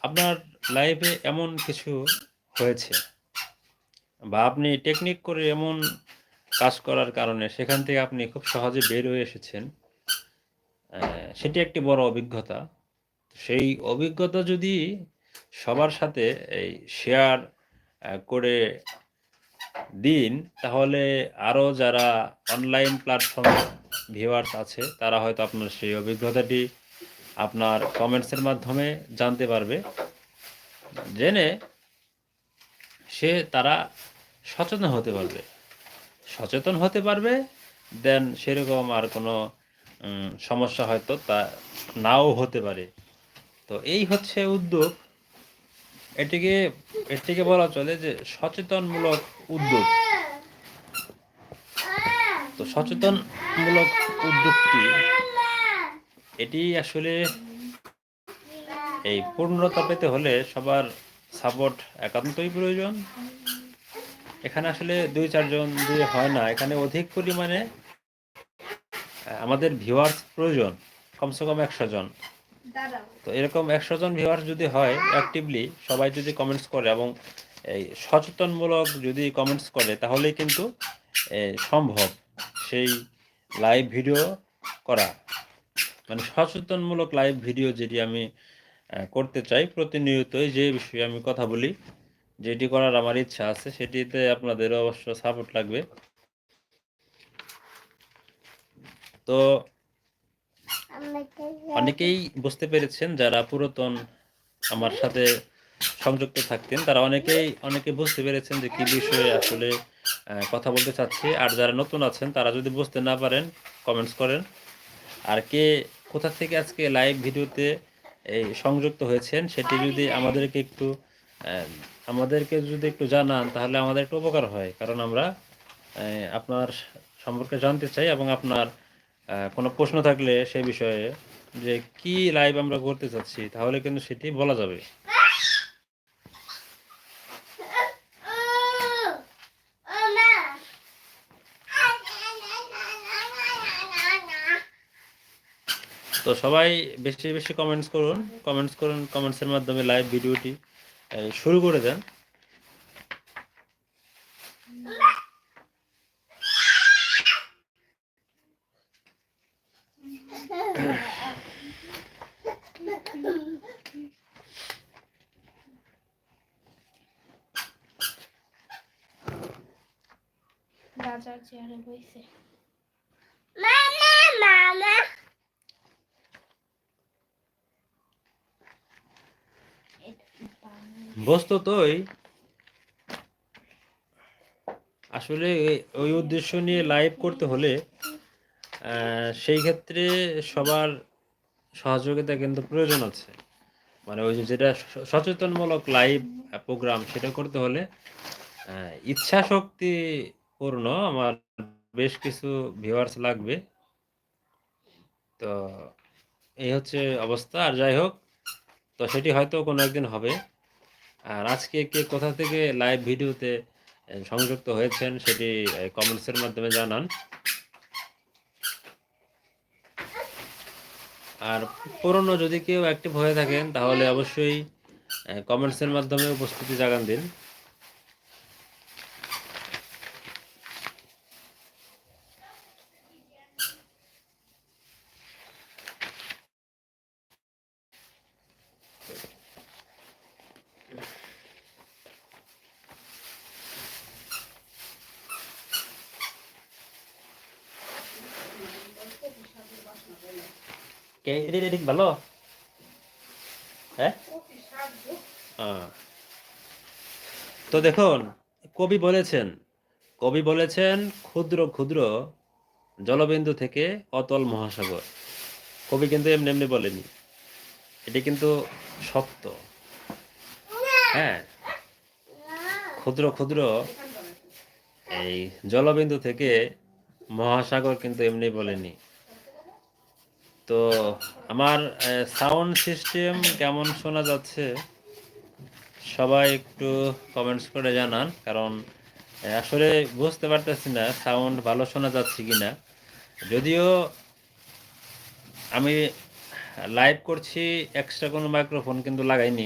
আপনার লাইফে এমন কিছু হয়েছে বা আপনি টেকনিক করে এমন কাজ করার কারণে সেখান থেকে আপনি খুব সহজে বের হয়ে এসেছেন। সেটি একটি বড় অভিজ্ঞতা। সেই অভিজ্ঞতা যদি সবার সাথে এই শেয়ার করে দিন, তাহলে আরও যারা অনলাইন প্ল্যাটফর্মে ভিউয়ার্স আছে, তারা হয়তো আপনার সেই অভিজ্ঞতাটি আপনার কমেন্টসের মাধ্যমে জানতে পারবে। জেনে তারা সচেতন হতে পারবে। সচেতন হতে পারবে, দেন সেরকম আর কোনো সমস্যা হয়তো তা নাও হতে পারে। তো এই হচ্ছে উদ্যোগ। এটিকে এটিকে বলা চলে যে সচেতনমূলক উদ্যোগ। তো সচেতনমূলক উদ্যোগটি এটি আসলে এই পূর্ণতা পেতে হলে সবার সাপোর্ট একান্তই প্রয়োজন। এখানে আসলে ২-৪ জন দিয়ে হয় না, এখানে অধিক পরিমাণে আমাদের ভিউয়ার্স প্রয়োজন, কমসে কম ১০০ জন। তো এরকম ১০০ জন ভিউয়ার্স যদি হয় অ্যাক্টিভলি, সবাই যদি কমেন্টস করে এবং এই সচেতনমূলক যদি কমেন্টস করে, তাহলেই কিন্তু সম্ভব সেই লাইভ ভিডিও করা। মানে সচেতনমূলক লাইভ ভিডিও যেটি আমি করতে চাই প্রতিনিয়তই, যে বিষয়ে আমি কথা বলি, যেটি করার আমার ইচ্ছা আছে, সেটিতে আপনাদেরও অবশ্য সাপোর্ট লাগবে। তো অনেকেই বুঝতে পেরেছেন, যারা পুরাতন আমার সাথে সংযুক্ত থাকতেন, তারা অনেকে বুঝতে পেরেছেন যে কী বিষয়ে আসলে কথা বলতে চাচ্ছি। আর যারা নতুন আছেন, তারা যদি বুঝতে না পারেন, কমেন্টস করেন। আর কে কোথা থেকে আজকে লাইভ ভিডিওতে এই সংযুক্ত হয়েছেন, সেটি যদি আমাদেরকে যদি একটু জানান, তাহলে আমাদের একটু উপকার হয়। কারণ আমরা আপনার সম্পর্কে জানতে চাই, এবং আপনার কোনো প্রশ্ন থাকলে সেই বিষয়ে, যে কি লাইভ আমরা করতে চাচ্ছি, তাহলে কিন্তু সেটি বলা যাবে। তো সবাই বেশি বেশি কমেন্টস করুন, কমেন্টসের মাধ্যমে লাইভ ভিডিওটি শুরু করে দেন। রাজার চেয়ারে বইছে। বস্তুতই আসলে ওই উদ্দেশ্য নিয়ে লাইভ করতে হলে সেই ক্ষেত্রে সবার সহযোগিতা কিন্তু প্রয়োজন আছে। মানে ওই যেটা সচেতনমূলক লাইভ প্রোগ্রাম, সেটা করতে হলে ইচ্ছা শক্তি পূর্ণ আমার বেশ কিছু ভিউয়ার্স লাগবে। তো এই হচ্ছে অবস্থা। আর যাই হোক, তো সেটি হয়তো কোনো একদিন হবে। আর আজকে কে কোথা থেকে লাইভ ভিডিওতে সংযুক্ত হয়েছেন, সেটি কমেন্টসের মাধ্যমে জানান। আর পুরনো যদি কেউ অ্যাক্টিভ হয়ে থাকেন, তাহলে অবশ্যই কমেন্টসের মাধ্যমে উপস্থিতি জানান দিন। এডিটিং ভালো, হ্যাঁ। তো দেখুন, কবি বলেছেন ক্ষুদ্র ক্ষুদ্র জলবিন্দু থেকে অতল মহাসাগর। কবি কিন্তু এমনি এমনি বলেনি, এটি কিন্তু সত্য। হ্যাঁ, ক্ষুদ্র ক্ষুদ্র এই জলবিন্দু থেকে মহাসাগর কিন্তু এমনি বলেনি। তো আমার সাউন্ড সিস্টেম কেমন শোনা যাচ্ছে, সবাই একটু কমেন্টস করে জানান। কারণ আসলে বুঝতে পারতেছি না সাউন্ড ভালো শোনা যাচ্ছে কিনা। যদিও আমি লাইভ করছি, এক্সট্রা কোনো মাইক্রোফোন কিন্তু লাগাইনি।